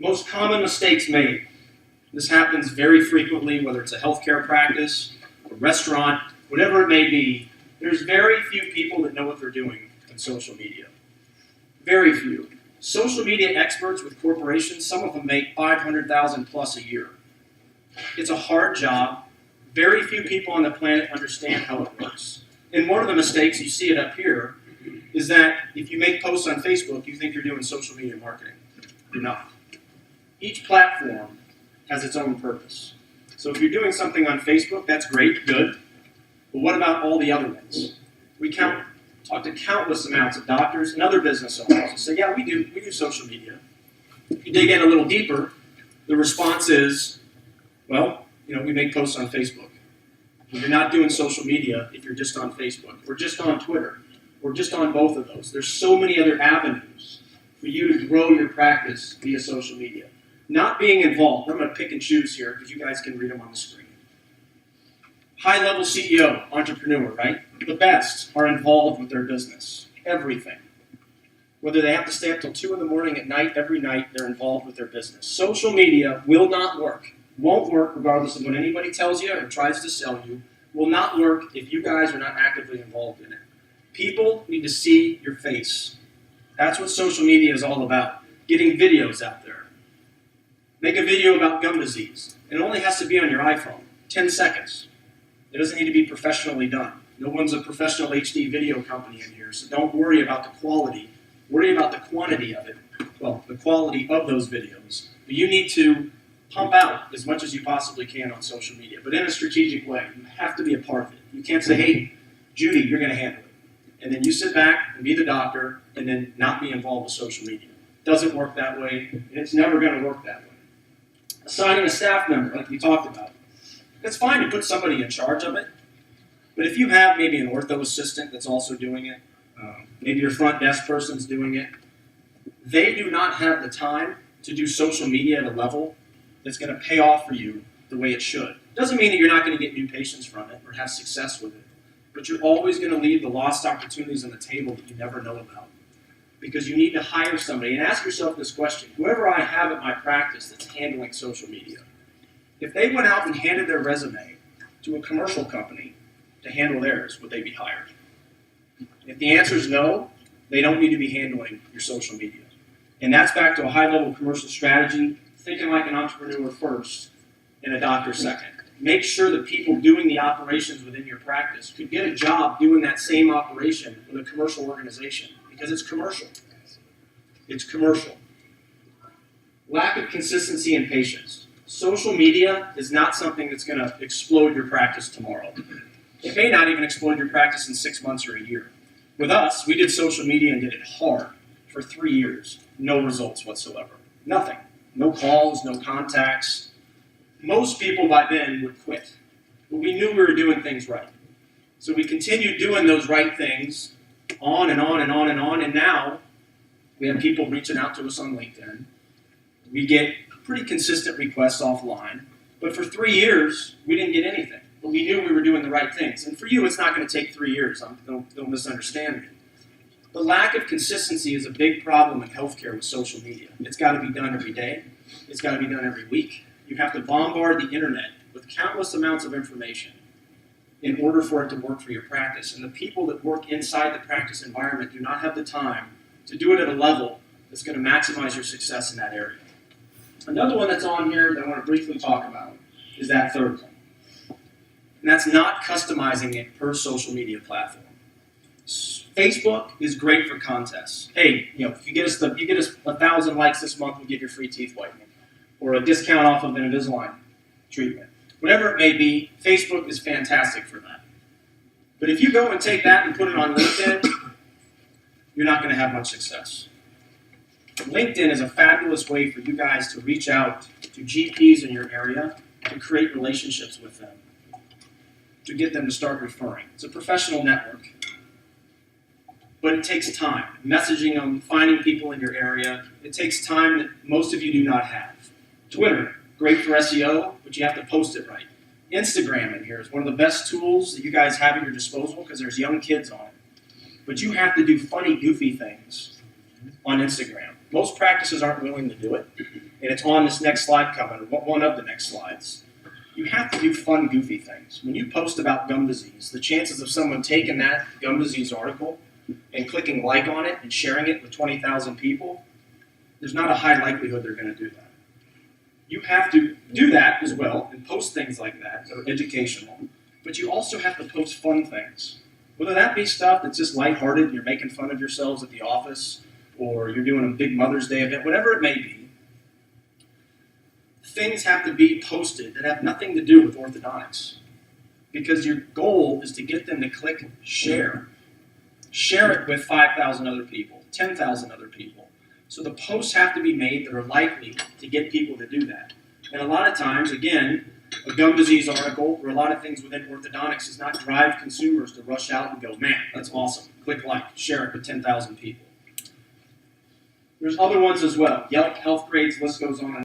Most common mistakes made. This happens very frequently, whether it's a healthcare practice, a restaurant, whatever it may be. There's very few people that know what they're doing in social media. Very few. Social media experts with corporations, some of them make $500,000 plus a year. It's a hard job. Very few people on the planet understand how it works. And one of the mistakes, you see it up here, is that if you make posts on Facebook, you think you're doing social media marketing. You're not. Each platform has its own purpose. So if you're doing something on Facebook, that's great, good. But what about all the other ones? We talk to countless amounts of doctors and other business owners who say, yeah, we do social media. If you dig in a little deeper, the response is, well, we make posts on Facebook. You're not doing social media if you're just on Facebook, or just on Twitter, or just on both of those. There's so many other avenues for you to grow your practice via social media. Not being involved. I'm going to pick and choose here because you guys can read them on the screen. High-level CEO, entrepreneur, right? The best are involved with their business. Everything. Whether they have to stay up till 2 in the morning at night, every night, they're involved with their business. Social media will not work. Won't work regardless of what anybody tells you or tries to sell you. Will not work if you guys are not actively involved in it. People need to see your face. That's what social media is all about. Getting videos out there. Make a video about gum disease. It only has to be on your iPhone. 10 seconds. It doesn't need to be professionally done. No one's a professional HD video company in here, so don't worry about the quality. Worry about the quantity of it. Well, the quality of those videos. But you need to pump out as much as you possibly can on social media, but in a strategic way. You have to be a part of it. You can't say, hey, Judy, you're going to handle it. And then you sit back and be the doctor and then not be involved with social media. It doesn't work that way, and it's never going to work that way. Assigning a staff member, like we talked about. It's fine to put somebody in charge of it, but if you have maybe an ortho assistant that's also doing it, maybe your front desk person's doing it, they do not have the time to do social media at a level that's going to pay off for you the way it should. Doesn't mean that you're not going to get new patients from it or have success with it, but you're always going to leave the lost opportunities on the table that you never know about. Because you need to hire somebody, and ask yourself this question. Whoever I have at my practice that's handling social media, if they went out and handed their resume to a commercial company to handle theirs, would they be hired? If the answer is no, they don't need to be handling your social media. And that's back to a high-level commercial strategy, thinking like an entrepreneur first and a doctor second. Make sure that people doing the operations within your practice could get a job doing that same operation with a commercial organization, because it's commercial. It's commercial. Lack of consistency and patience. Social media is not something that's going to explode your practice tomorrow. It may not even explode your practice in 6 months or a year. With us, we did social media and did it hard for 3 years. No results whatsoever. Nothing. No calls, no contacts. Most people by then would quit. But we knew we were doing things right. So we continued doing those right things on and on and on and on, and now we have people reaching out to us on LinkedIn. We get pretty consistent requests offline, but for 3 years, we didn't get anything. But we knew we were doing the right things. And for you, it's not going to take 3 years. Don't misunderstand me. The lack of consistency is a big problem in healthcare with social media. It's got to be done every day. It's got to be done every week. You have to bombard the internet with countless amounts of information in order for it to work for your practice. And the people that work inside the practice environment do not have the time to do it at a level that's going to maximize your success in that area. Another one that's on here that I want to briefly talk about is that third one. And that's not customizing it per social media platform. Facebook is great for contests. Hey, if you get us 1,000 likes this month, we'll give you free teeth whitening, or a discount off of an Invisalign treatment. Whatever it may be, Facebook is fantastic for that. But if you go and take that and put it on LinkedIn, you're not going to have much success. LinkedIn is a fabulous way for you guys to reach out to GPs in your area, to create relationships with them, to get them to start referring. It's a professional network. But it takes time. Messaging them, finding people in your area, it takes time that most of you do not have. Twitter, great for SEO, but you have to post it right. Instagram in here is one of the best tools that you guys have at your disposal because there's young kids on it. But you have to do funny, goofy things on Instagram. Most practices aren't willing to do it. and it's on this next slide coming, or one of the next slides. You have to do fun, goofy things. When you post about gum disease, the chances of someone taking that gum disease article and clicking like on it and sharing it with 20,000 people, there's not a high likelihood they're going to do that. You have to do that as well and post things like that that are educational, but you also have to post fun things. Whether that be stuff that's just lighthearted, you're making fun of yourselves at the office, or you're doing a big Mother's Day event, whatever it may be, things have to be posted that have nothing to do with orthodontics. Because your goal is to get them to click share. Share it with 5,000 other people, 10,000 other people. So the posts have to be made that are likely to get people to do that. And a lot of times, again, a gum disease article or a lot of things within orthodontics does not drive consumers to rush out and go, man, that's awesome. Click like, share it with 10,000 people. There's other ones as well. Yelp, Health Grades, list goes on.